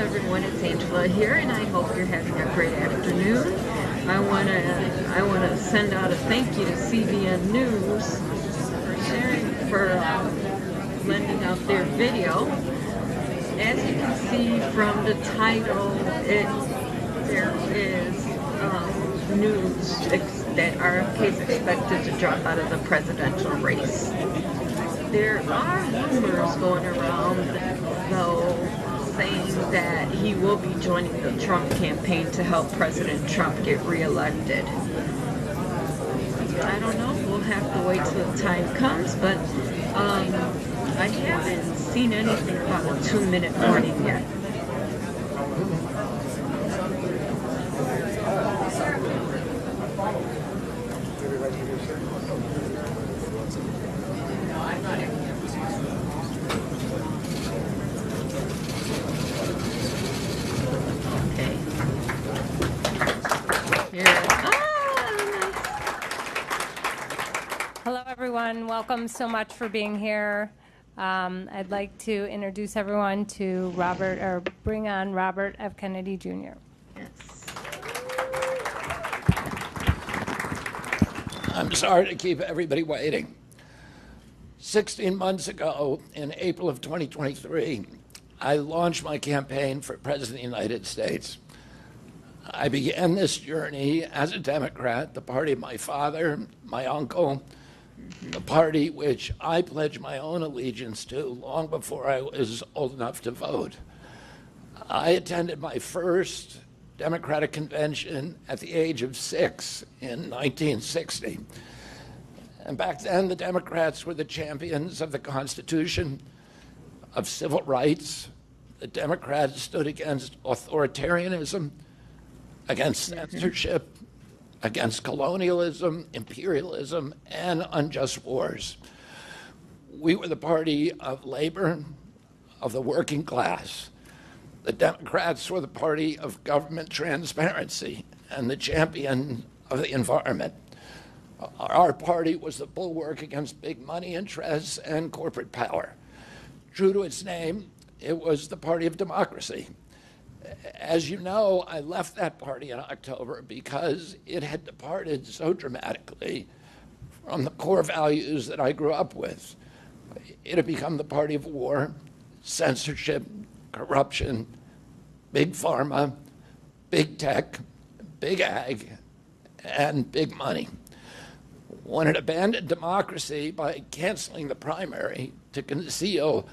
everyone, it's Angela here, and I hope you're having a great afternoon. I want to send out a thank you to CBN News for lending out their video. As you can see from the title, there is news that RFK is expected to drop out of the presidential race. There are rumors going around, though, saying that he will be joining the Trump campaign to help President Trump get reelected. I don't know. We'll have to wait till the time comes, but I haven't seen anything about a 2-minute warning yet. Okay. Here. Hello, everyone. Welcome so much for being here. I'd like to introduce everyone to bring on Robert F. Kennedy Jr. Yes. I'm sorry to keep everybody waiting. 16 months ago, in April of 2023, I launched my campaign for President of the United States. I began this journey as a Democrat, the party of my father, my uncle, the party which I pledged my own allegiance to long before I was old enough to vote. I attended my first Democratic convention at the age of 6 in 1960. And back then, the Democrats were the champions of the Constitution, of civil rights. The Democrats stood against authoritarianism, against censorship, against colonialism, imperialism, and unjust wars. We were the party of labor, of the working class. The Democrats were the party of government transparency and the champion of the environment. Our party was the bulwark against big money interests and corporate power. True to its name, it was the party of democracy. As you know, I left that party in October because it had departed so dramatically from the core values that I grew up with. It had become the party of war, censorship, corruption, big pharma, big tech, big ag, and big money. When it abandoned democracy by canceling the primary to conceal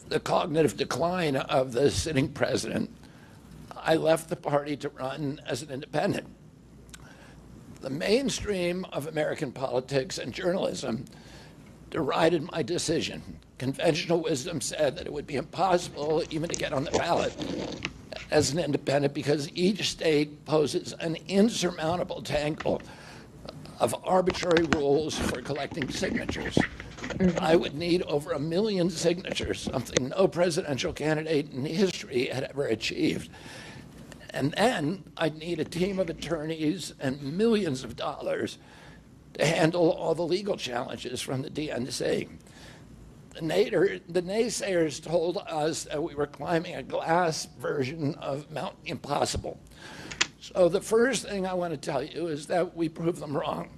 the cognitive decline of the sitting president, I left the party to run as an independent. The mainstream of American politics and journalism derided my decision. Conventional wisdom said that it would be impossible even to get on the ballot as an independent because each state poses an insurmountable tangle of arbitrary rules for collecting signatures. I would need over 1 million signatures, something no presidential candidate in history had ever achieved. And then I'd need a team of attorneys and millions of dollars to handle all the legal challenges from the DNC. The naysayers told us that we were climbing a glass version of Mount Impossible. So the first thing I want to tell you is that we proved them wrong.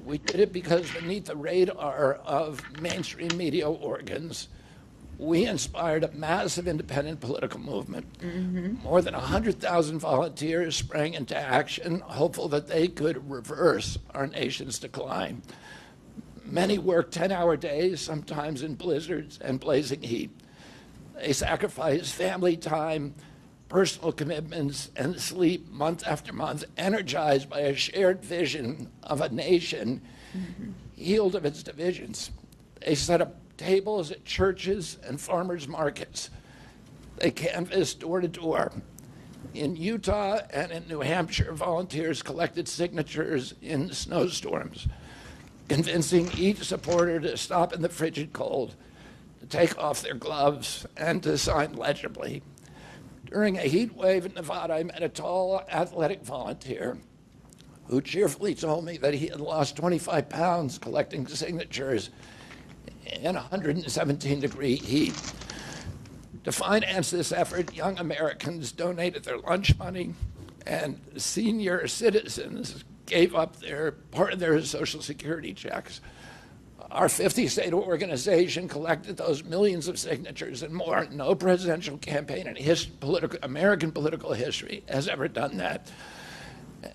We did it because beneath the radar of mainstream media organs, we inspired a massive independent political movement. More than 100,000 volunteers sprang into action, hopeful that they could reverse our nation's decline. Many worked 10-hour days, sometimes in blizzards and blazing heat. They sacrificed family time, personal commitments, and sleep month after month, energized by a shared vision of a nation healed of its divisions. They set up tables at churches and farmers markets. They canvassed door to door. In Utah and in New Hampshire, volunteers collected signatures in snowstorms, convincing each supporter to stop in the frigid cold, to take off their gloves, and to sign legibly. During a heat wave in Nevada, I met a tall, athletic volunteer who cheerfully told me that he had lost 25 pounds collecting signatures in 117-degree heat. To finance this effort, young Americans donated their lunch money, and senior citizens gave up part of their Social Security checks. Our 50-state organization collected those millions of signatures and more. No presidential campaign in American political history has ever done that.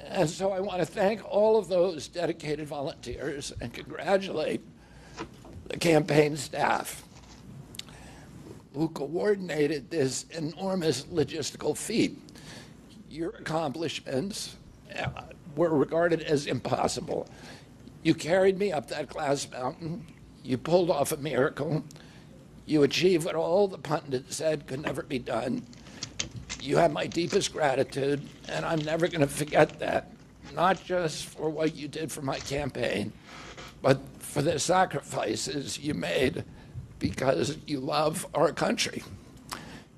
And so I want to thank all of those dedicated volunteers and congratulate the campaign staff who coordinated this enormous logistical feat. Your accomplishments were regarded as impossible. You carried me up that glass mountain. You pulled off a miracle. You achieved what all the pundits said could never be done. You have my deepest gratitude, and I'm never going to forget that, not just for what you did for my campaign, but for the sacrifices you made because you love our country.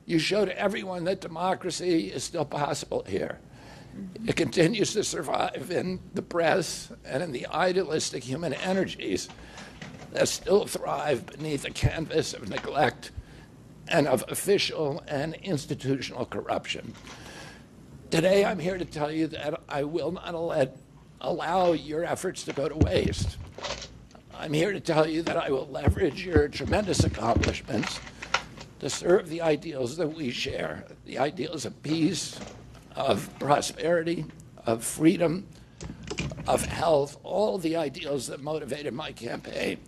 You showed everyone that democracy is still possible here. It continues to survive in the press and in the idealistic human energies that still thrive beneath a canvas of neglect and of official and institutional corruption. Today, I'm here to tell you that I will not allow your efforts to go to waste. I'm here to tell you that I will leverage your tremendous accomplishments to serve the ideals that we share, the ideals of peace, of prosperity, of freedom, of health, all the ideals that motivated my campaign.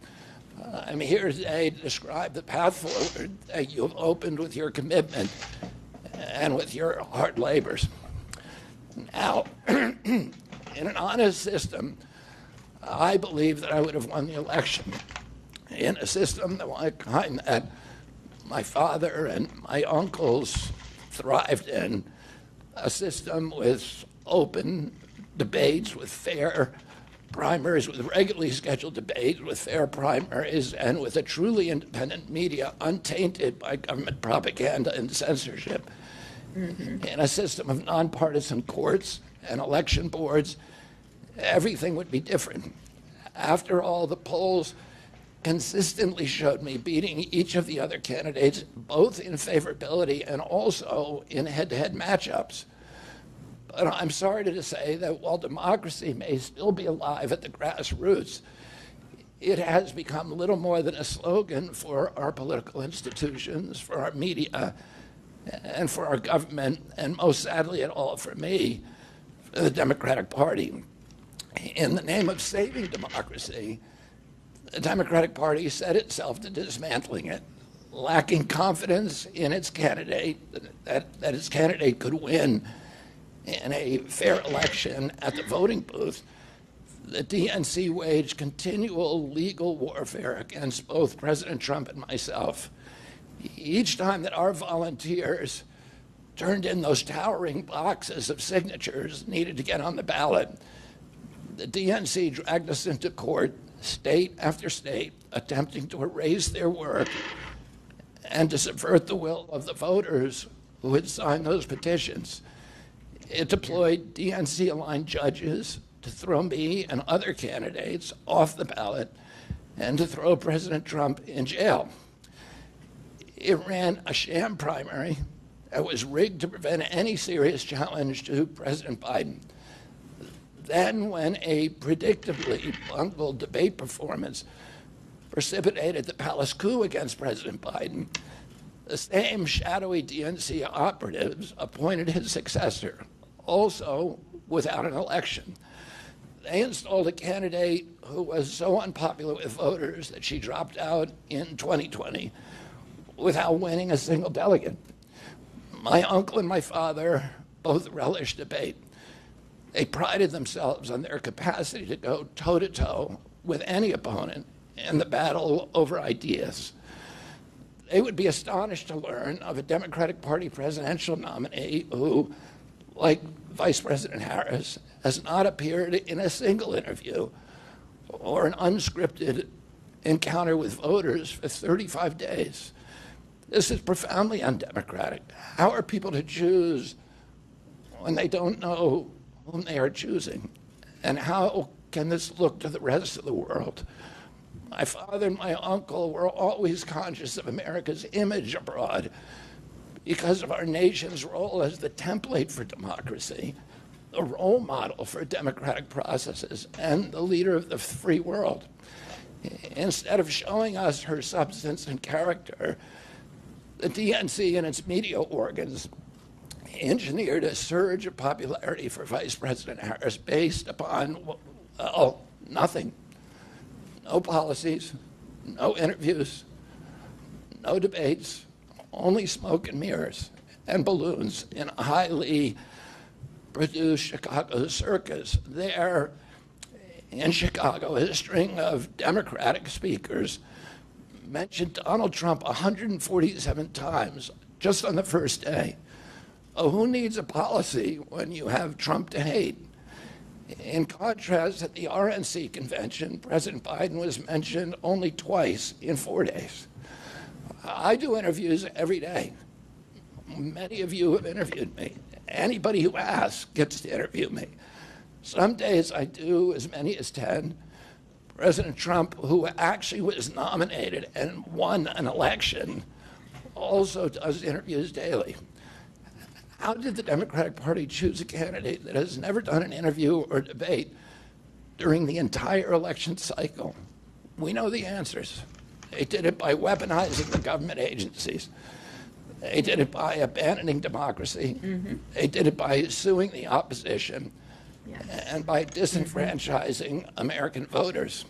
I'm here today to describe the path forward that you've opened with your commitment and with your hard labors. Now, in an honest system, I believe that I would have won the election. In a system the kind that my father and my uncles thrived in, a system with open debates, with fair primaries, with regularly scheduled debates, with fair primaries, and with a truly independent media untainted by government propaganda and censorship. In a system of nonpartisan courts and election boards, everything would be different. After all, the polls consistently showed me beating each of the other candidates, both in favorability and also in head-to-head matchups. But I'm sorry to say that while democracy may still be alive at the grassroots, it has become little more than a slogan for our political institutions, for our media, and for our government, and most sadly at all for me, for the Democratic Party. In the name of saving democracy, the Democratic Party set itself to dismantling it, lacking confidence in its candidate, that its candidate could win in a fair election at the voting booth. The DNC waged continual legal warfare against both President Trump and myself. Each time that our volunteers turned in those towering boxes of signatures needed to get on the ballot, the DNC dragged us into court, state after state, attempting to erase their work and to subvert the will of the voters who had signed those petitions. It deployed DNC-aligned judges to throw me and other candidates off the ballot and to throw President Trump in jail. It ran a sham primary that was rigged to prevent any serious challenge to President Biden. Then, when a predictably bungled debate performance precipitated the palace coup against President Biden, the same shadowy DNC operatives appointed his successor, also without an election. They installed a candidate who was so unpopular with voters that she dropped out in 2020 without winning a single delegate. My uncle and my father both relished debate. They prided themselves on their capacity to go toe-to-toe with any opponent in the battle over ideas. They would be astonished to learn of a Democratic Party presidential nominee who, like Vice President Harris, has not appeared in a single interview or an unscripted encounter with voters for 35 days. This is profoundly undemocratic. How are people to choose when they don't know whom they are choosing? And how can this look to the rest of the world? My father and my uncle were always conscious of America's image abroad. because of our nation's role as the template for democracy, the role model for democratic processes, and the leader of the free world. Instead of showing us her substance and character, the DNC and its media organs engineered a surge of popularity for Vice President Harris based upon, well, nothing. No policies, no interviews, no debates, only smoke and mirrors and balloons in a highly produced Chicago circus. There in Chicago, a string of Democratic speakers mentioned Donald Trump 147 times just on the first day. Oh, who needs a policy when you have Trump to hate? In contrast, at the RNC convention, President Biden was mentioned only twice in 4 days. I do interviews every day. Many of you have interviewed me. Anybody who asks gets to interview me. Some days I do as many as 10. President Trump, who actually was nominated and won an election, also does interviews daily. How did the Democratic Party choose a candidate that has never done an interview or debate during the entire election cycle? We know the answers. They did it by weaponizing the government agencies. They did it by abandoning democracy. They did it by suing the opposition. Yes. And by disenfranchising American voters.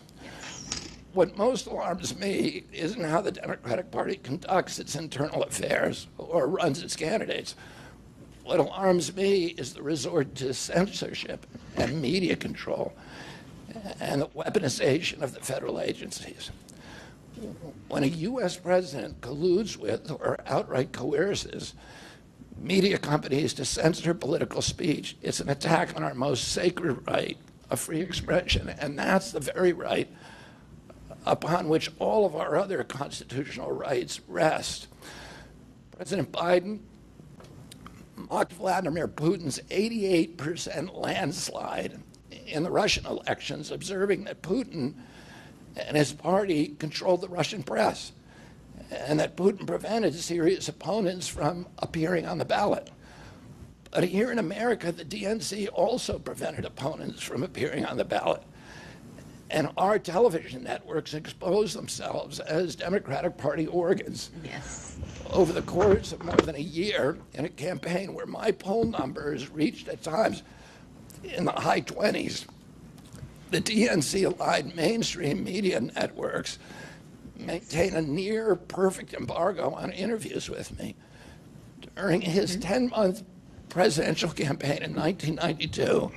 What most alarms me isn't how the Democratic Party conducts its internal affairs or runs its candidates. What alarms me is the resort to censorship and media control and the weaponization of the federal agencies. When a U.S. president colludes with or outright coerces media companies to censor political speech, it's an attack on our most sacred right of free expression, and that's the very right upon which all of our other constitutional rights rest. President Biden mocked Vladimir Putin's 88% landslide in the Russian elections, observing that Putin and his party controlled the Russian press, and that Putin prevented serious opponents from appearing on the ballot. But here in America, the DNC also prevented opponents from appearing on the ballot. And our television networks expose themselves as Democratic Party organs. Yes. Over the course of more than a year, in a campaign where my poll numbers reached at times in the high 20s, the DNC-aligned mainstream media networks maintain a near perfect embargo on interviews with me. During his 10-month presidential campaign in 1992,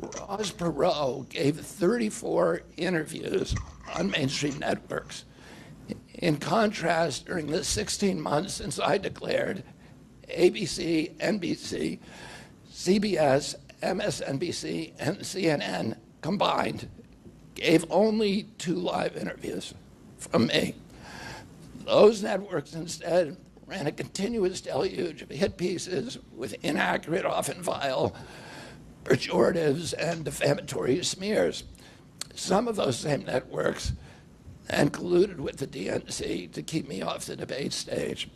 Ross Perot gave 34 interviews on mainstream networks. In contrast, during the 16 months since I declared, ABC, NBC, CBS, MSNBC, and CNN combined gave only 2 live interviews from me. Those networks instead ran a continuous deluge of hit pieces with inaccurate, often vile, pejoratives and defamatory smears. Some of those same networks and colluded with the DNC to keep me off the debate stage.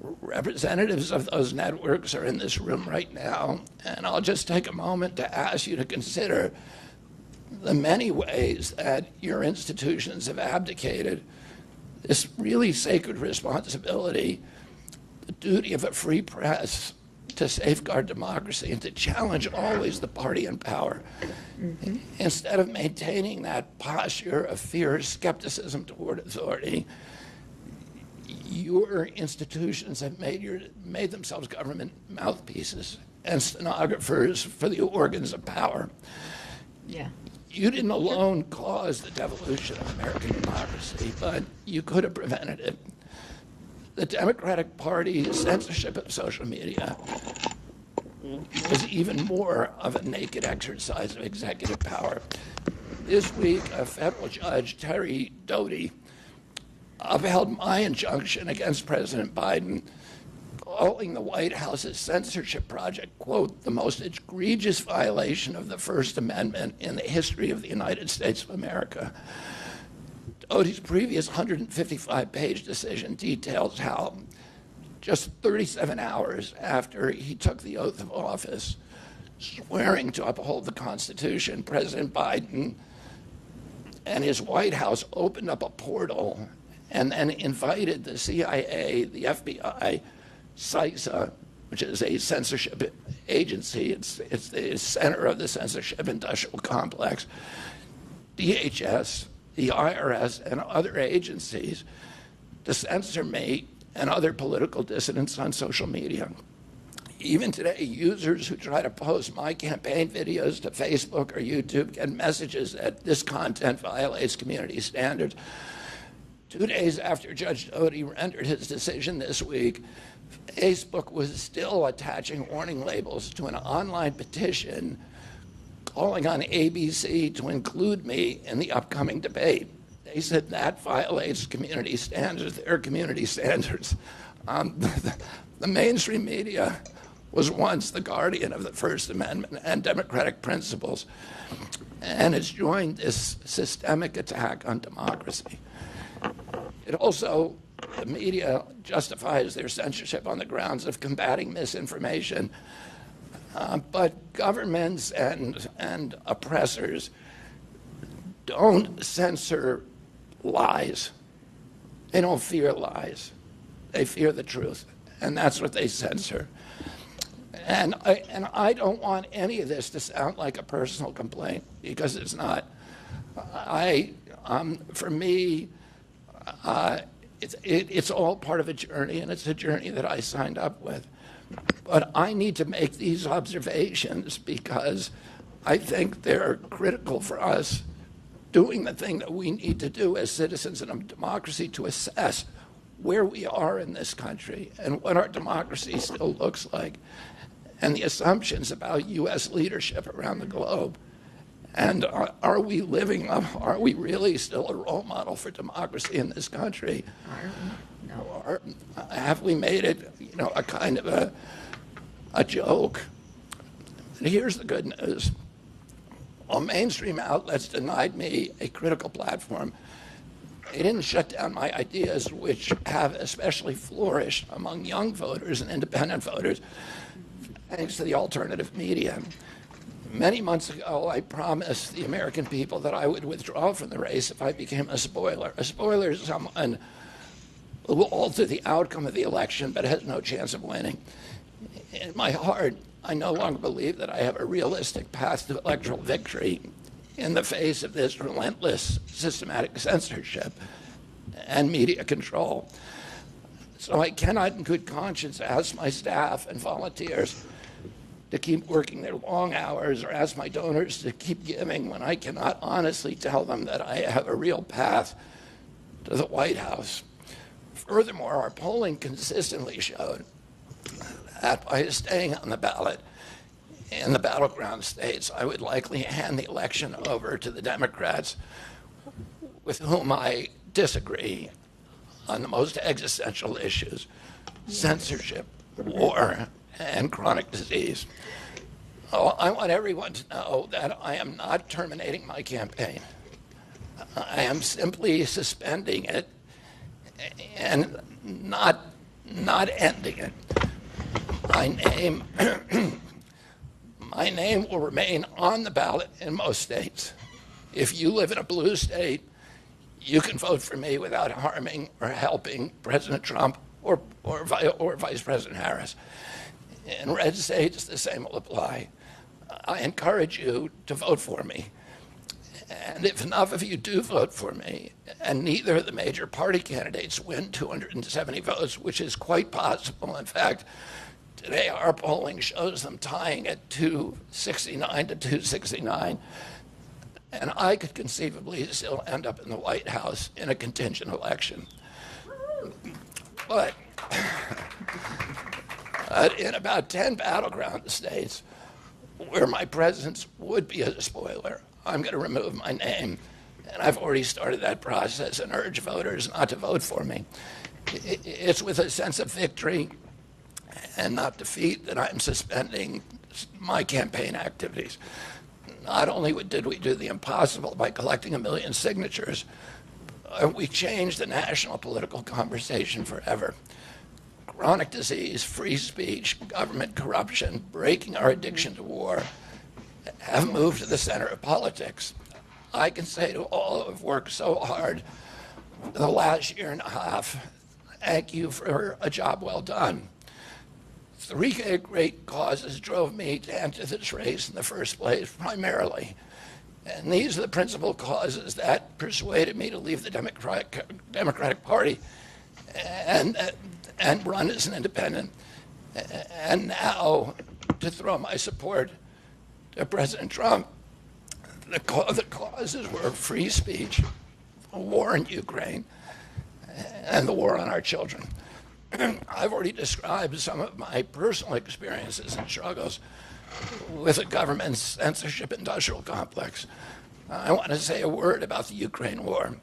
Representatives of those networks are in this room right now, and I'll just take a moment to ask you to consider the many ways that your institutions have abdicated this really sacred responsibility, the duty of a free press to safeguard democracy and to challenge always the party in power. Instead of maintaining that posture of fierce skepticism toward authority, your institutions have made themselves government mouthpieces and stenographers for the organs of power. Yeah. You didn't alone cause the devolution of American democracy, but you could have prevented it. The Democratic Party's censorship of social media was even more of a naked exercise of executive power. This week, a federal judge, Terry Doty, upheld my injunction against President Biden, calling the White House's censorship project, quote, the most egregious violation of the First Amendment in the history of the United States of America. Doty's previous 155-page decision details how just 37 hours after he took the oath of office, swearing to uphold the Constitution, President Biden and his White House opened up a portal and then invited the CIA, the FBI, CISA, which is a censorship agency, it's the center of the censorship industrial complex, DHS, the IRS, and other agencies to censor me and other political dissidents on social media. Even today, users who try to post my campaign videos to Facebook or YouTube get messages that this content violates community standards. 2 days after Judge Doty rendered his decision this week, Facebook was still attaching warning labels to an online petition calling on ABC to include me in the upcoming debate. They said that violates community standards, their community standards. The mainstream media was once the guardian of the First Amendment and democratic principles, and has joined this systemic attack on democracy. It also, the media justifies their censorship on the grounds of combating misinformation, but governments and oppressors don't censor lies. They don't fear lies. They fear the truth, and that's what they censor. And I don't want any of this to sound like a personal complaint, because it's not. For me, it's all part of a journey, and it's a journey that I signed up with. But I need to make these observations because I think they're critical for us doing the thing that we need to do as citizens in a democracy to assess where we are in this country and what our democracy still looks like, and the assumptions about U.S. leadership around the globe. And are we living up? Are we really still a role model for democracy in this country? No. Or have we made it, a kind of a joke? And here's the good news. While mainstream outlets denied me a critical platform, they didn't shut down my ideas, which have especially flourished among young voters and independent voters, thanks to the alternative media. Many months ago, I promised the American people that I would withdraw from the race if I became a spoiler. A spoiler is someone who will alter the outcome of the election but has no chance of winning. In my heart, I no longer believe that I have a realistic path to electoral victory in the face of this relentless, systematic censorship and media control. So I cannot in good conscience ask my staff and volunteers to keep working their long hours or ask my donors to keep giving when I cannot honestly tell them that I have a real path to the White House. Furthermore, our polling consistently showed that by staying on the ballot in the battleground states, I would likely hand the election over to the Democrats with whom I disagree on the most existential issues: censorship, war, and chronic disease. Oh, I want everyone to know that I am not terminating my campaign. I am simply suspending it and not ending it. My name will remain on the ballot in most states. If you live in a blue state, you can vote for me without harming or helping President Trump or Vice President Harris. In red states, the same will apply. I encourage you to vote for me. And if enough of you do vote for me, and neither of the major party candidates win 270 votes, which is quite possible. In fact, today our polling shows them tying at 269 to 269. And I could conceivably still end up in the White House in a contingent election. But in about 10 battleground states where my presence would be a spoiler, I'm going to remove my name. And I've already started that process and urge voters not to vote for me. It's with a sense of victory and not defeat that I'm suspending my campaign activities. Not only did we do the impossible by collecting 1 million signatures, we changed the national political conversation forever. chronic disease, free speech, government corruption, breaking our addiction to war, have moved to the center of politics. I can say to all who have worked so hard in the last year and a half, thank you for a job well done. Three great causes drove me to enter this race in the first place, primarily. And these are the principal causes that persuaded me to leave the Democratic Party and run as an independent, and now to throw my support to President Trump. The causes were free speech, the war in Ukraine, and the war on our children. I've already described some of my personal experiences and struggles with the government's censorship industrial complex. I want to say a word about the Ukraine war.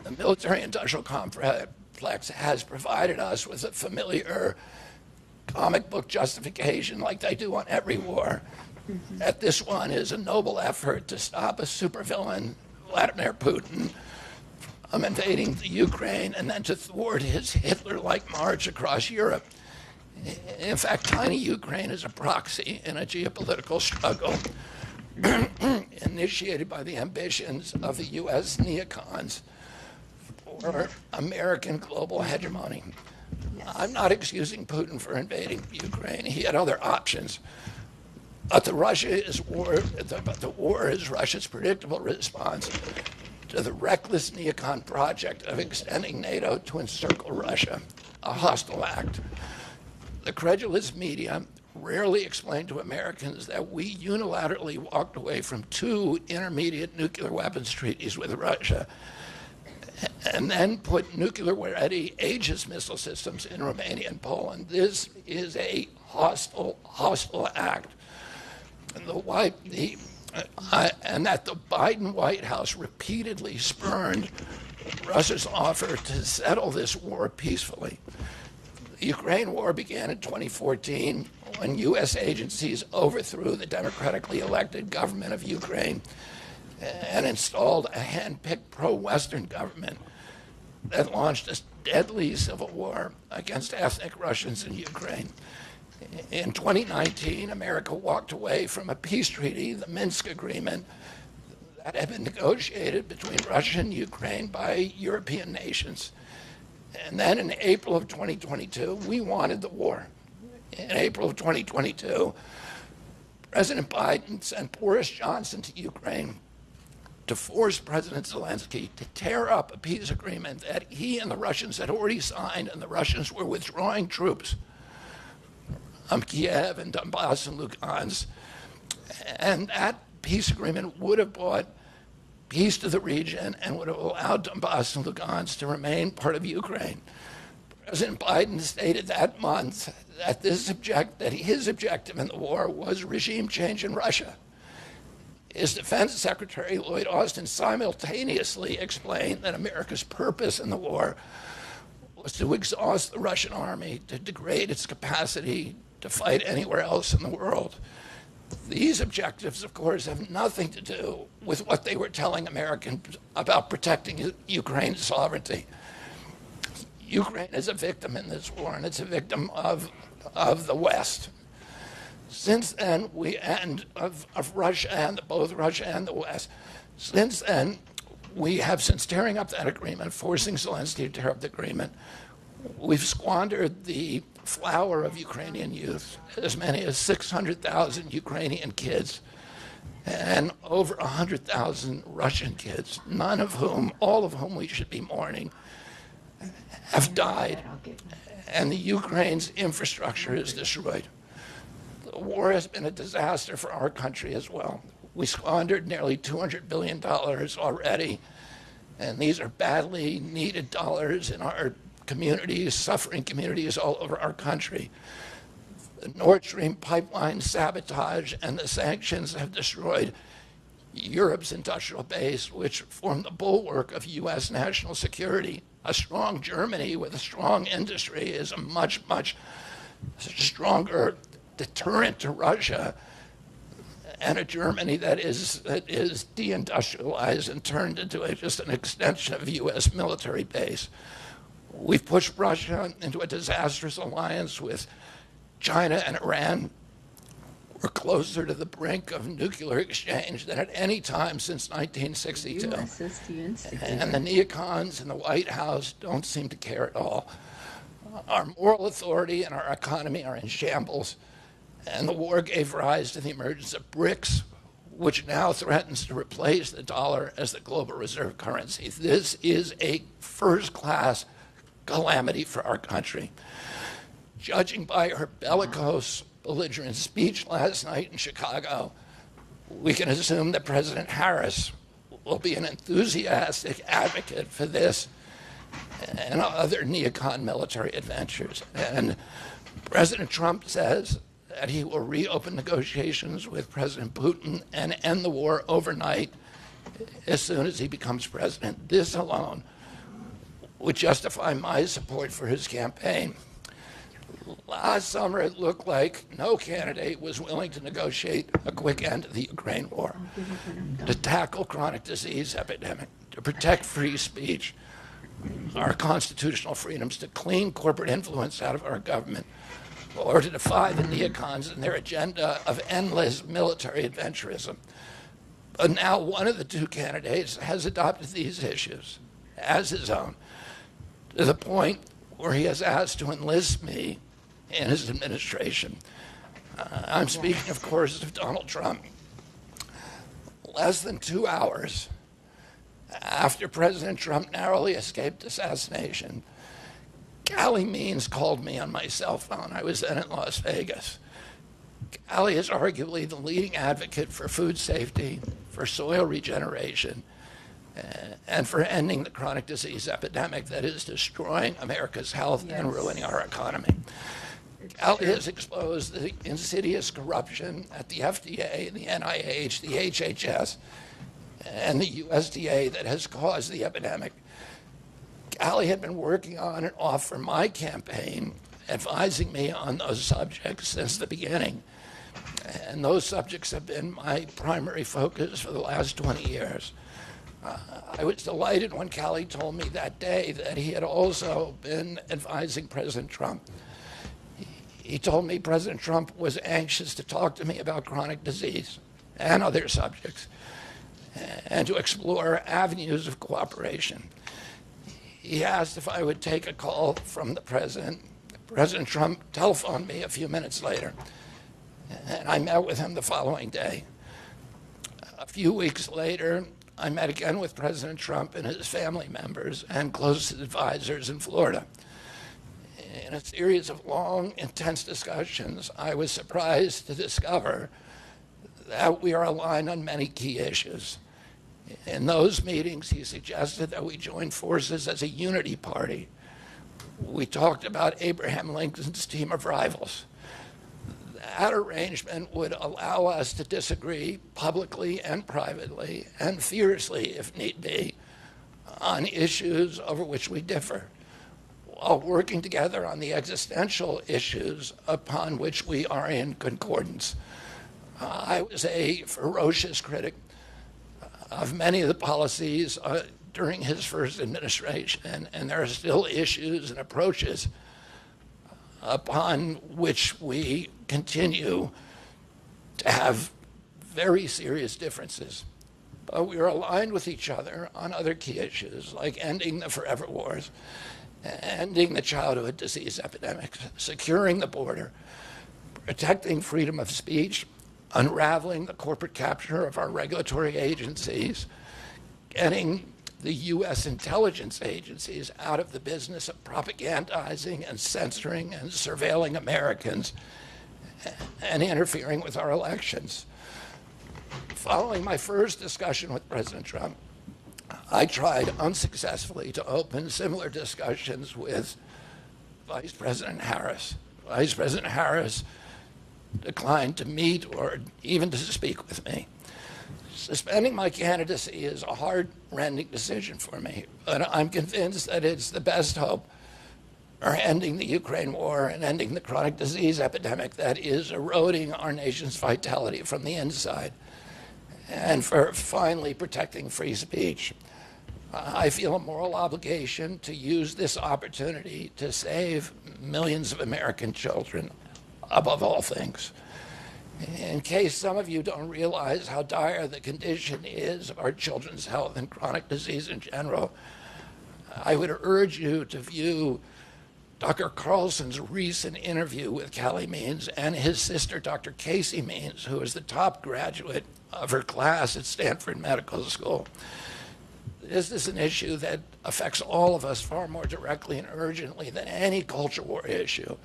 The military industrial complex has provided us with a familiar comic book justification, like they do on every war, that this one is a noble effort to stop a supervillain, Vladimir Putin, from invading the Ukraine and then to thwart his Hitler-like march across Europe. In fact, tiny Ukraine is a proxy in a geopolitical struggle initiated by the ambitions of the U.S. neocons for American global hegemony. I'm not excusing Putin for invading Ukraine. He had other options. But the war is Russia's predictable response to the reckless neocon project of extending NATO to encircle Russia, a hostile act. The credulous media rarely explain to Americans that we unilaterally walked away from 2 intermediate nuclear weapons treaties with Russia and then put nuclear-ready Aegis missile systems in Romania and Poland. This is a hostile act. And that the Biden White House repeatedly spurned Russia's offer to settle this war peacefully. The Ukraine war began in 2014 when U.S. agencies overthrew the democratically elected government of Ukraine and installed a hand-picked pro-Western government that launched a deadly civil war against ethnic Russians in Ukraine. In 2019, America walked away from a peace treaty, the Minsk Agreement, that had been negotiated between Russia and Ukraine by European nations. And then in April of 2022, we wanted the war. In April of 2022, President Biden sent Boris Johnson to Ukraine to force President Zelensky to tear up a peace agreement that he and the Russians had already signed, and the Russians were withdrawing troops from Kiev and Donbass and Lugansk. And that peace agreement would have brought peace to the region and would have allowed Donbass and Lugansk to remain part of Ukraine. President Biden stated that month that his objective in the war was regime change in Russia. His Defense Secretary, Lloyd Austin, simultaneously explained that America's purpose in the war was to exhaust the Russian army, to degrade its capacity to fight anywhere else in the world. These objectives, of course, have nothing to do with what they were telling Americans about protecting Ukraine's sovereignty. Ukraine is a victim in this war, and it's a victim of the West. Since then, of Russia and both Russia and the West. Since then, we have, since tearing up that agreement, forcing Zelensky to tear up the agreement, we've squandered the flower of Ukrainian youth, as many as 600,000 Ukrainian kids, and over 100,000 Russian kids, all of whom we should be mourning, have died, and the Ukraine's infrastructure is destroyed. The war has been a disaster for our country as well. We squandered nearly $200 billion already, and these are badly needed dollars in our communities, suffering communities all over our country. The Nord Stream pipeline sabotage and the sanctions have destroyed Europe's industrial base, which formed the bulwark of U.S. national security. A strong Germany with a strong industry is a much stronger deterrent to Russia, and a Germany that is deindustrialized and turned into just an extension of a U.S. military base. We've pushed Russia into a disastrous alliance with China and Iran. We're closer to the brink of nuclear exchange than at any time since 1962. And the neocons in the White House don't seem to care at all. Our moral authority and our economy are in shambles, and the war gave rise to the emergence of BRICS, which now threatens to replace the dollar as the global reserve currency. This is a first-class calamity for our country. Judging by her bellicose, belligerent speech last night in Chicago, we can assume that President Harris will be an enthusiastic advocate for this and other neocon military adventures. And President Trump says that he will reopen negotiations with President Putin and end the war overnight as soon as he becomes president. This alone would justify my support for his campaign. Last summer, it looked like no candidate was willing to negotiate a quick end to the Ukraine war, to tackle chronic disease epidemic, to protect free speech, our constitutional freedoms, to clean corporate influence out of our government, or to defy the neocons and their agenda of endless military adventurism. But now one of the two candidates has adopted these issues as his own, to the point where he has asked to enlist me in his administration. I'm speaking, of course, of Donald Trump. Less than 2 hours after President Trump narrowly escaped assassination, Callie Means called me on my cell phone. I was then in Las Vegas. Callie is arguably the leading advocate for food safety, for soil regeneration, and for ending the chronic disease epidemic that is destroying America's health and ruining our economy. Callie has exposed the insidious corruption at the FDA, the NIH, the HHS, and the USDA that has caused the epidemic. Callie had been working on and off for my campaign, advising me on those subjects since the beginning. And those subjects have been my primary focus for the last 20 years. I was delighted when Callie told me that day that he had also been advising President Trump. He told me President Trump was anxious to talk to me about chronic disease and other subjects and to explore avenues of cooperation. He asked if I would take a call from the president. President Trump telephoned me a few minutes later, and I met with him the following day. A few weeks later, I met again with President Trump and his family members and closest advisors in Florida. In a series of long, intense discussions, I was surprised to discover that we are aligned on many key issues. In those meetings, he suggested that we join forces as a unity party. We talked about Abraham Lincoln's team of rivals. That arrangement would allow us to disagree publicly and privately, and fiercely if need be, on issues over which we differ, while working together on the existential issues upon which we are in concordance. I was a ferocious critic of many of the policies during his first administration, and there are still issues and approaches upon which we continue to have very serious differences. But we are aligned with each other on other key issues, like ending the forever wars, ending the childhood disease epidemic, securing the border, protecting freedom of speech, unraveling the corporate capture of our regulatory agencies, getting the U.S. intelligence agencies out of the business of propagandizing and censoring and surveilling Americans and interfering with our elections. Following my first discussion with President Trump, I tried unsuccessfully to open similar discussions with Vice President Harris. Vice President Harris declined to meet or even to speak with me. Suspending my candidacy is a heart-rending decision for me, but I'm convinced that it's the best hope for ending the Ukraine war and ending the chronic disease epidemic that is eroding our nation's vitality from the inside, and for finally protecting free speech. I feel a moral obligation to use this opportunity to save millions of American children above all things. In case some of you don't realize how dire the condition is of our children's health and chronic disease in general, I would urge you to view Dr. Carlson's recent interview with Callie Means and his sister, Dr. Casey Means, who is the top graduate of her class at Stanford Medical School. This is an issue that affects all of us far more directly and urgently than any culture war issue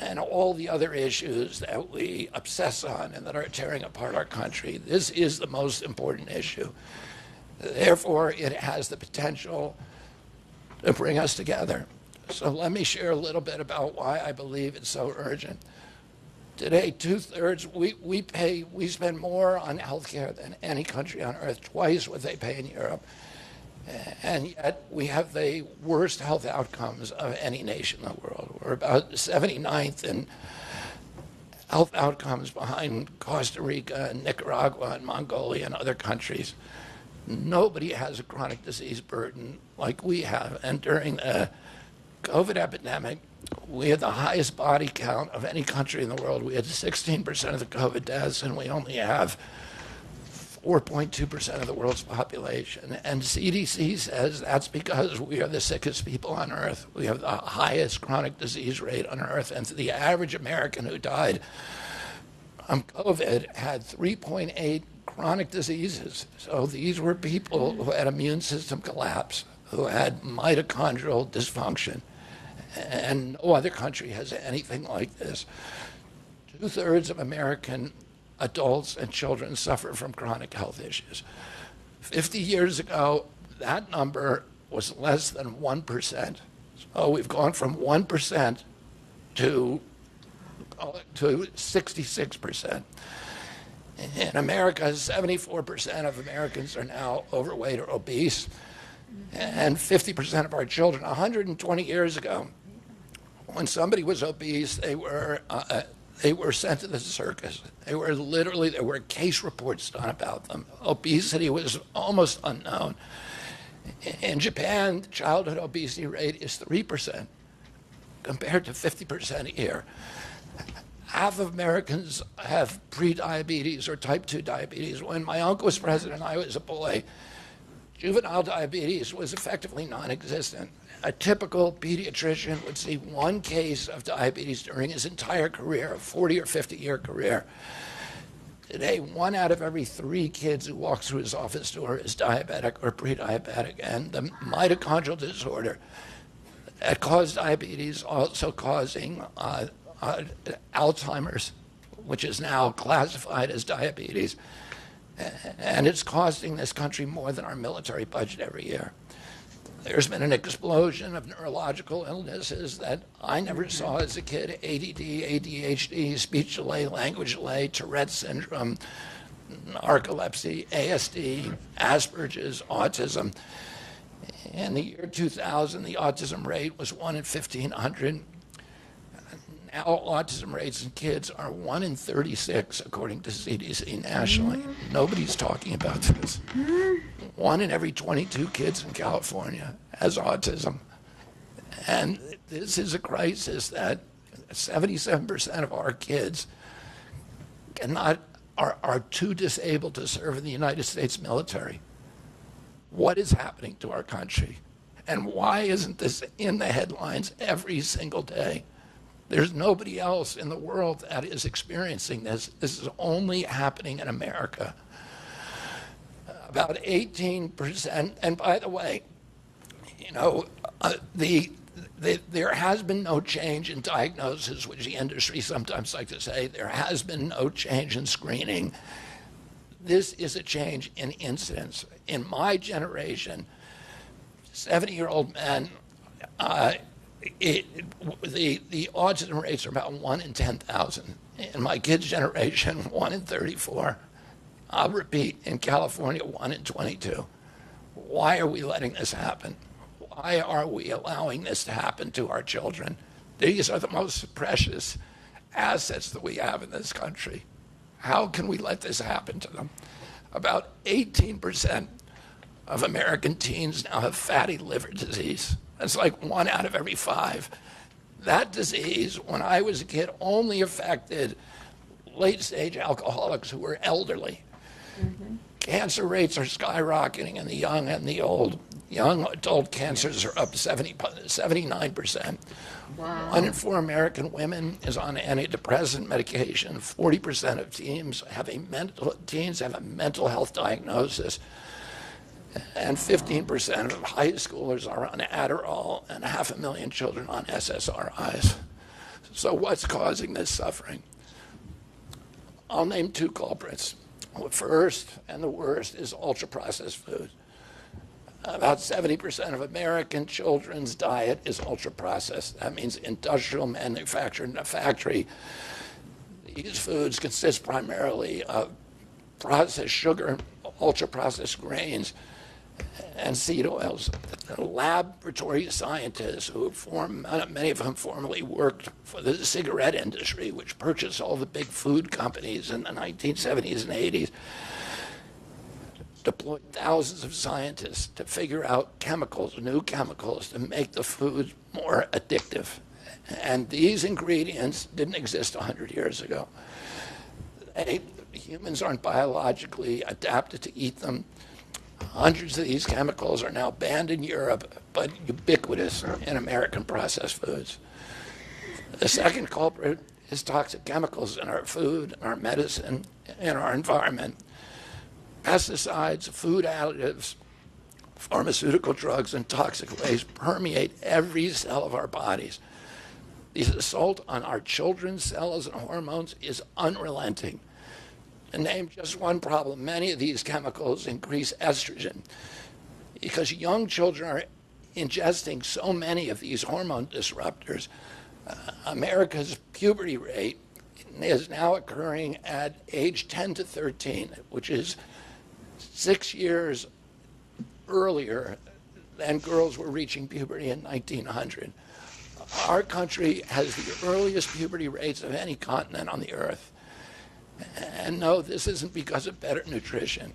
and all the other issues that we obsess on and that are tearing apart our country. This is the most important issue. Therefore, it has the potential to bring us together. So let me share a little bit about why I believe it's so urgent. Today, 2/3, we spend more on healthcare than any country on earth, twice what they pay in Europe. And yet we have the worst health outcomes of any nation in the world. We're about 79th in health outcomes behind Costa Rica and Nicaragua and Mongolia and other countries. Nobody has a chronic disease burden like we have. And during the COVID epidemic, we had the highest body count of any country in the world. We had 16% of the COVID deaths, and we only have 4.2% of the world's population. And CDC says that's because we are the sickest people on earth. We have the highest chronic disease rate on earth. And the average American who died from COVID had 3.8 chronic diseases. So these were people who had immune system collapse, who had mitochondrial dysfunction. And no other country has anything like this. 2/3 of American adults and children suffer from chronic health issues. 50 years ago, that number was less than 1%. So we've gone from 1% to 66%. In America, 74% of Americans are now overweight or obese, and 50% of our children. 120 years ago, when somebody was obese, they were sent to the circus. There were case reports done about them. Obesity was almost unknown. In Japan, the childhood obesity rate is 3% compared to 50% here. Half of Americans have prediabetes or type 2 diabetes. When my uncle was president and I was a boy, juvenile diabetes was effectively non-existent. A typical pediatrician would see one case of diabetes during his entire career, a 40 or 50-year career. Today, 1 out of every 3 kids who walks through his office door is diabetic or pre-diabetic, and the mitochondrial disorder that caused diabetes also causing Alzheimer's, which is now classified as diabetes, and it's costing this country more than our military budget every year. There's been an explosion of neurological illnesses that I never saw as a kid: ADD, ADHD, speech delay, language delay, Tourette's syndrome, narcolepsy, ASD, Asperger's, autism. In the year 2000, the autism rate was 1 in 1,500. Now autism rates in kids are 1 in 36, according to CDC nationally. Nobody's talking about this. 1 in every 22 kids in California has autism. And this is a crisis that 77% of our kids are too disabled to serve in the United States military. What is happening to our country? And why isn't this in the headlines every single day? There's nobody else in the world that is experiencing this. This is only happening in America. About 18%, and by the way, there has been no change in diagnosis, which the industry sometimes like to say. There has been no change in screening. This is a change in incidence. In my generation, 70-year-old men, the autism rates are about 1 in 10,000. In my kids' generation, 1 in 34. I'll repeat, in California, 1 in 22. Why are we letting this happen? Why are we allowing this to happen to our children? These are the most precious assets that we have in this country. How can we let this happen to them? About 18% of American teens now have fatty liver disease. That's like 1 out of every 5. That disease, when I was a kid, only affected late-stage alcoholics who were elderly. Cancer rates are skyrocketing in the young and the old. Young adult cancers are up 79%. Wow. 1 in 4 American women is on antidepressant medication. 40% of teens have a mental health diagnosis. And 15% of high schoolers are on Adderall, and 500,000 children on SSRIs. So what's causing this suffering? I'll name 2 culprits. The first and the worst is ultra-processed food. About 70% of American children's diet is ultra-processed. That means industrial manufactured in a factory. These foods consist primarily of processed sugar, ultra-processed grains, and seed oils. Laboratory scientists who many of whom formerly worked for the cigarette industry, which purchased all the big food companies in the 1970s and 80s, deployed thousands of scientists to figure out new chemicals to make the food more addictive. And these ingredients didn't exist 100 years ago. Humans aren't biologically adapted to eat them. Hundreds of these chemicals are now banned in Europe, but ubiquitous in American processed foods. The second culprit is toxic chemicals in our food, our medicine, and our environment. Pesticides, food additives, pharmaceutical drugs, and toxic waste permeate every cell of our bodies. The assault on our children's cells and hormones is unrelenting. To name just one problem, many of these chemicals increase estrogen because young children are ingesting so many of these hormone disruptors. America's puberty rate is now occurring at age 10 to 13, which is 6 years earlier than girls were reaching puberty in 1900. Our country has the earliest puberty rates of any continent on the earth. And no, this isn't because of better nutrition.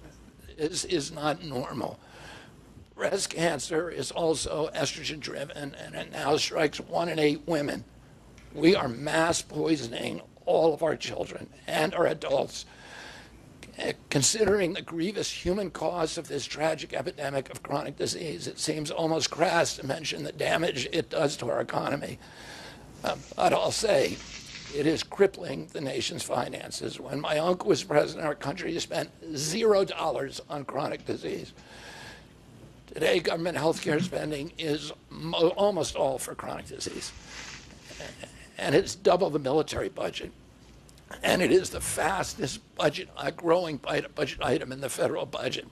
This is not normal. Breast cancer is also estrogen-driven, and it now strikes 1 in 8 women. We are mass poisoning all of our children and our adults. Considering the grievous human cost of this tragic epidemic of chronic disease, it seems almost crass to mention the damage it does to our economy. But I'll say, it is crippling the nation's finances. When my uncle was president, our country spent $0 on chronic disease. Today, government health care spending is almost all for chronic disease. And it's double the military budget. And it is the fastest growing budget item in the federal budget.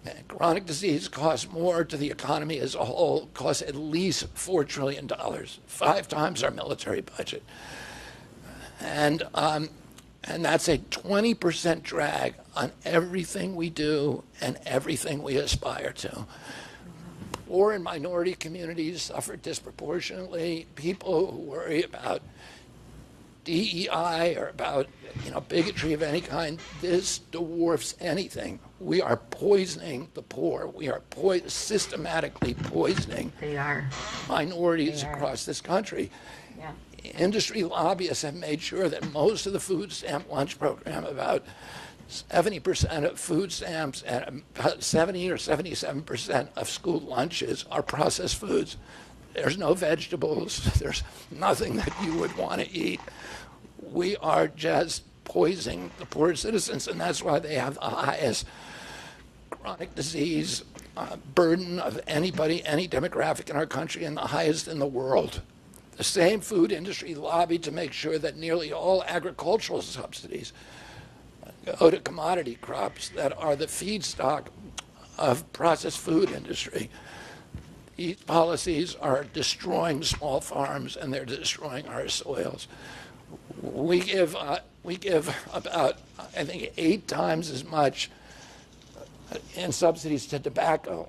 And chronic disease costs more to the economy as a whole, costs at least $4 trillion, 5 times our military budget. And that's a 20% drag on everything we do and everything we aspire to. Poor and minority communities suffer disproportionately. People who worry about DEI or about bigotry of any kind, this dwarfs anything. We are poisoning the poor. We are systematically poisoning minorities across this country. Yeah. Industry lobbyists have made sure that most of the food stamp lunch program, about 70% of food stamps and about 70 or 77% of school lunches are processed foods. There's no vegetables. There's nothing that you would want to eat. We are just poisoning the poor citizens, and that's why they have the highest chronic disease burden of anybody, any demographic in our country, and the highest in the world. The same food industry lobbied to make sure that nearly all agricultural subsidies go to commodity crops that are the feedstock of processed food industry. These policies are destroying small farms, and they're destroying our soils. We give about, I think, 8 times as much in subsidies to tobacco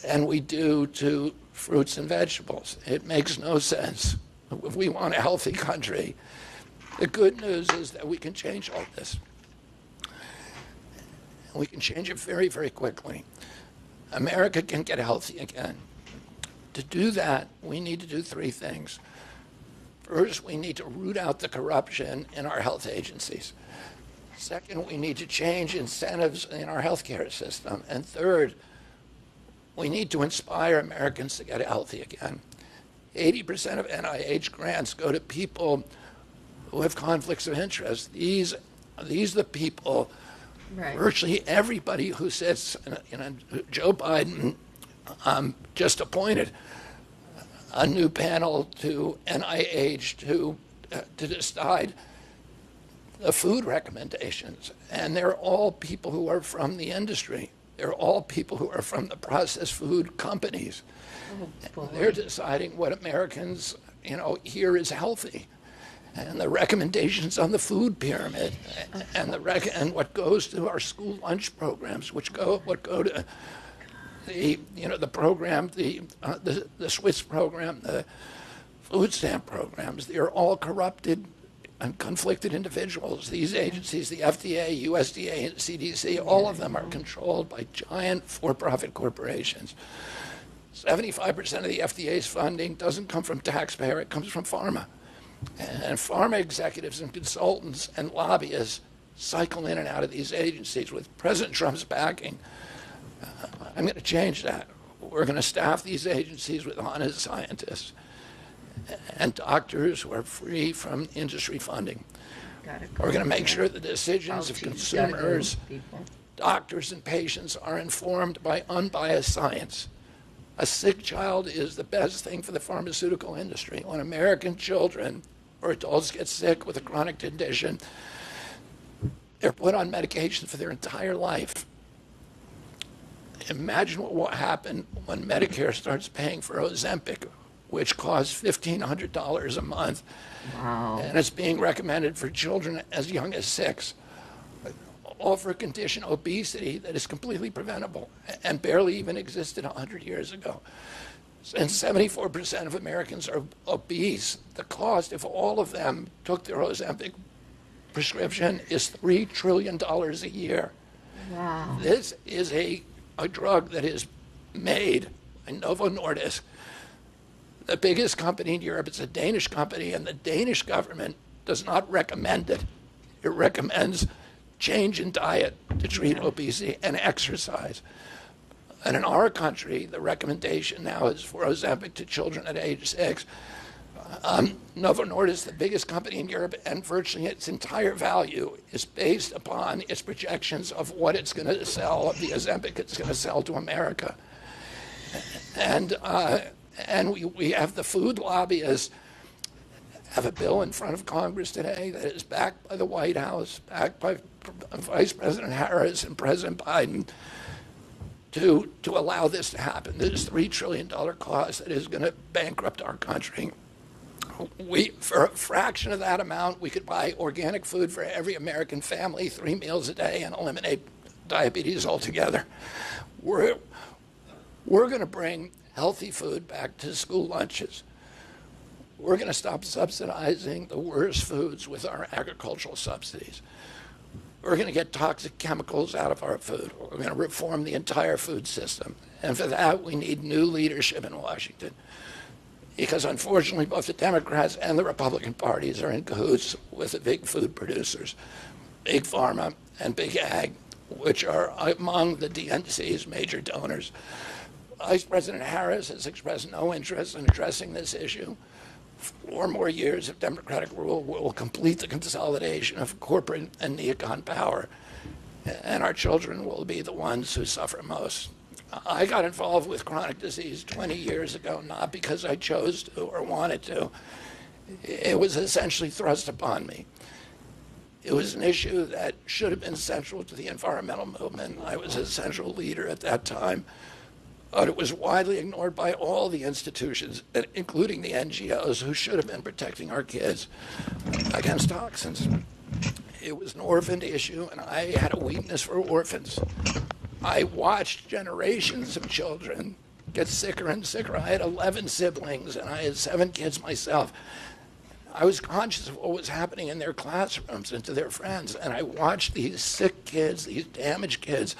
than we do to fruits and vegetables. It makes no sense. If we want a healthy country, the good news is that we can change all this. We can change it very, very quickly. America can get healthy again. To do that, we need to do three things. First, we need to root out the corruption in our health agencies. Second, we need to change incentives in our healthcare system. And third, we need to inspire Americans to get healthy again. 80% of NIH grants go to people who have conflicts of interest. These are the people, Right. virtually everybody who sits, Joe Biden just appointed a new panel to NIH to decide the food recommendations. And they're all people who are from the industry. They're all people who are from the processed food companies. Oh, They're deciding what Americans, here is healthy. And the recommendations on the food pyramid and what goes to our school lunch programs, what go to the program, the Swiss program, the food stamp programs. They're all corrupted and conflicted individuals. These agencies, the FDA, USDA, and CDC, all of them are controlled by giant for-profit corporations. 75% of the FDA's funding doesn't come from taxpayer, it comes from pharma. And pharma executives and consultants and lobbyists cycle in and out of these agencies. With President Trump's backing, I'm going to change that. We're going to staff these agencies with honest scientists and doctors who are free from industry funding. We're going to make sure the decisions of consumers, doctors, and patients are informed by unbiased science. A sick child is the best thing for the pharmaceutical industry. When American children or adults get sick with a chronic condition, they're put on medication for their entire life. Imagine what will happen when Medicare starts paying for Ozempic, which costs $1,500 a month. Wow. And it's being recommended for children as young as 6. All for a condition, obesity, that is completely preventable and barely even existed 100 years ago. And 74% of Americans are obese. The cost, if all of them took their Ozempic prescription, is $3 trillion a year. Wow. This is a drug that is made by Novo Nordisk, the biggest company in Europe. It's a Danish company, and the Danish government does not recommend it. It recommends change in diet to treat obesity and exercise. And in our country, the recommendation now is for Ozempic to children at age 6. Novo Nordisk, the biggest company in Europe, and virtually its entire value is based upon its projections of what it's going to sell, of the Ozempic it's going to sell to America. And we have the food lobbyists have a bill in front of Congress today that is backed by the White House, backed by Vice President Harris and President Biden to allow this to happen. This $3 trillion cost that is going to bankrupt our country. For a fraction of that amount, we could buy organic food for every American family, 3 meals a day, and eliminate diabetes altogether. We're going to bring healthy food back to school lunches. We're going to stop subsidizing the worst foods with our agricultural subsidies. We're going to get toxic chemicals out of our food. We're going to reform the entire food system. And for that, we need new leadership in Washington. Because unfortunately, both the Democrats and the Republican parties are in cahoots with the big food producers, Big Pharma and Big Ag, which are among the DNC's major donors. Vice President Harris has expressed no interest in addressing this issue. 4 more years of Democratic rule will complete the consolidation of corporate and neocon power, and our children will be the ones who suffer most. I got involved with chronic disease 20 years ago, not because I chose to or wanted to. It was essentially thrust upon me. It was an issue that should have been central to the environmental movement. I was a central leader at that time, but it was widely ignored by all the institutions, including the NGOs, who should have been protecting our kids against toxins. It was an orphan issue, and I had a weakness for orphans. I watched generations of children get sicker and sicker. I had 11 siblings, and I had 7 kids myself. I was conscious of what was happening in their classrooms and to their friends, and I watched these sick kids, these damaged kids,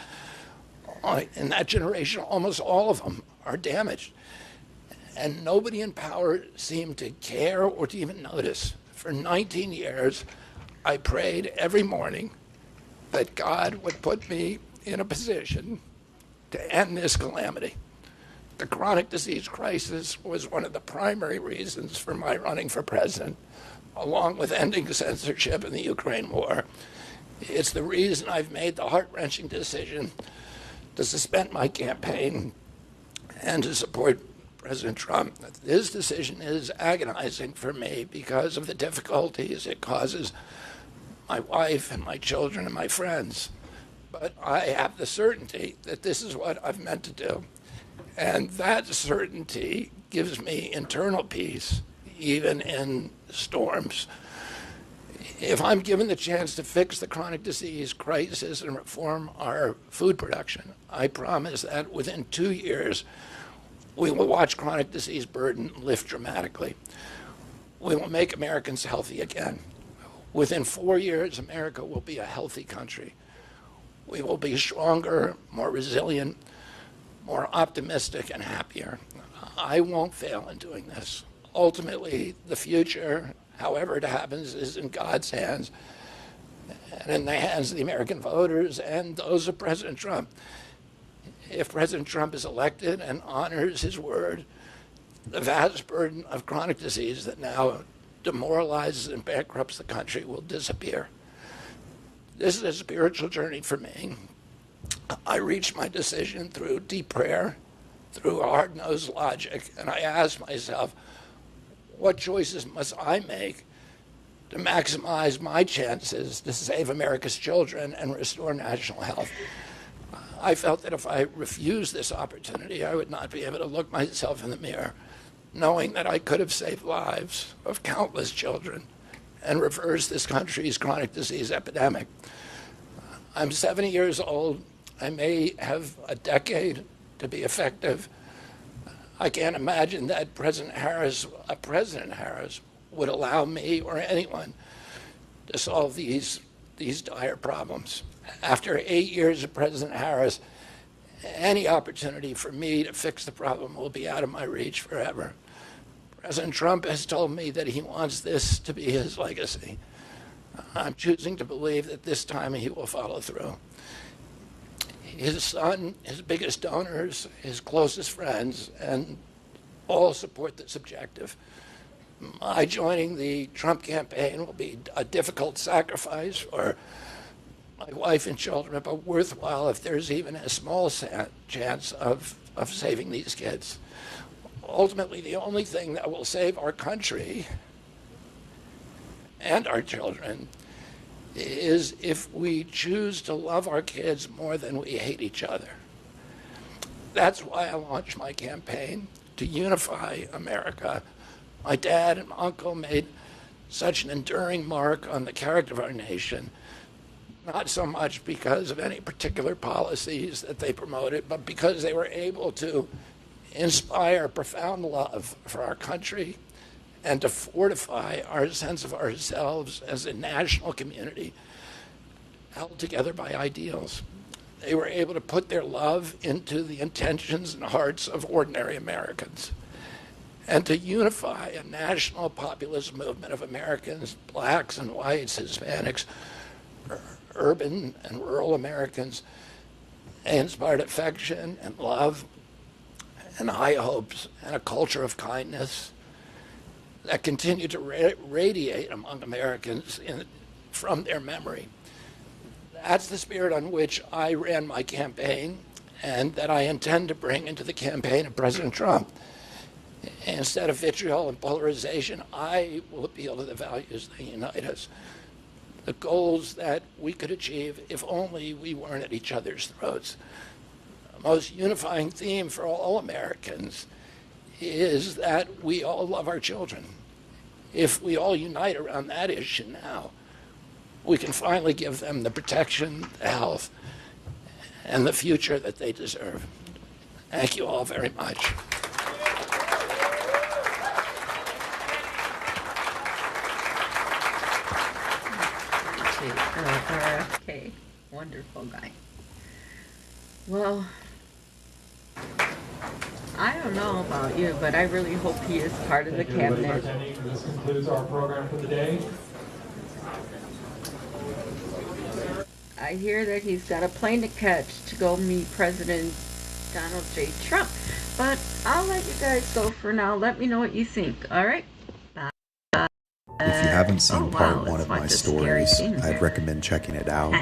In that generation, almost all of them are damaged. And nobody in power seemed to care or to even notice. For 19 years, I prayed every morning that God would put me in a position to end this calamity. The chronic disease crisis was one of the primary reasons for my running for president, along with ending censorship in the Ukraine war. It's the reason I've made the heart-wrenching decision to suspend my campaign and to support President Trump. This decision is agonizing for me because of the difficulties it causes my wife and my children and my friends. But I have the certainty that this is what I've meant to do. And that certainty gives me internal peace, even in storms. If I'm given the chance to fix the chronic disease crisis and reform our food production, I promise that within 2 years, we will watch chronic disease burden lift dramatically. We will make Americans healthy again. Within 4 years, America will be a healthy country. We will be stronger, more resilient, more optimistic, and happier. I won't fail in doing this. Ultimately, the future, however it happens, is in God's hands and in the hands of the American voters and those of President Trump. If President Trump is elected and honors his word, the vast burden of chronic disease that now demoralizes and bankrupts the country will disappear. This is a spiritual journey for me. I reached my decision through deep prayer, through hard-nosed logic, and I asked myself, what choices must I make to maximize my chances to save America's children and restore national health? I felt that if I refused this opportunity, I would not be able to look myself in the mirror, knowing that I could have saved lives of countless children and reversed this country's chronic disease epidemic. I'm 70 years old. I may have a decade to be effective. I can't imagine that President Harris would allow me or anyone to solve these dire problems. After 8 years of President Harris, any opportunity for me to fix the problem will be out of my reach forever. President Trump has told me that he wants this to be his legacy. I'm choosing to believe that this time he will follow through. His son, his biggest donors, his closest friends, and all support this objective. My joining the Trump campaign will be a difficult sacrifice for my wife and children, but worthwhile if there's even a small chance of saving these kids. Ultimately, the only thing that will save our country and our children is if we choose to love our kids more than we hate each other. That's why I launched my campaign to unify America. My dad and my uncle made such an enduring mark on the character of our nation, not so much because of any particular policies that they promoted, but because they were able to inspire profound love for our country and to fortify our sense of ourselves as a national community held together by ideals. They were able to put their love into the intentions and hearts of ordinary Americans and to unify a national populist movement of Americans, blacks and whites, Hispanics, urban and rural Americans. They inspired affection and love and high hopes and a culture of kindness that continue to radiate among Americans from their memory. That's the spirit on which I ran my campaign and that I intend to bring into the campaign of President Trump. Instead of vitriol and polarization, I will appeal to the values that unite us, the goals that we could achieve if only we weren't at each other's throats. The most unifying theme for all Americans is that we all love our children. If we all unite around that issue now, we can finally give them the protection, the health, and the future that they deserve. Thank you all very much. RFK, wonderful guy. Well, I don't know about you, but I really hope he is part of the Thank you, everybody, cabinet. for attending. This concludes our program for the day. I hear that he's got a plane to catch to go meet President Donald J. Trump. But I'll let you guys go for now. Let me know what you think, all right? If you haven't seen Oh, wow, part one let's of my watch a scary stories, thing I'd here. recommend checking it out.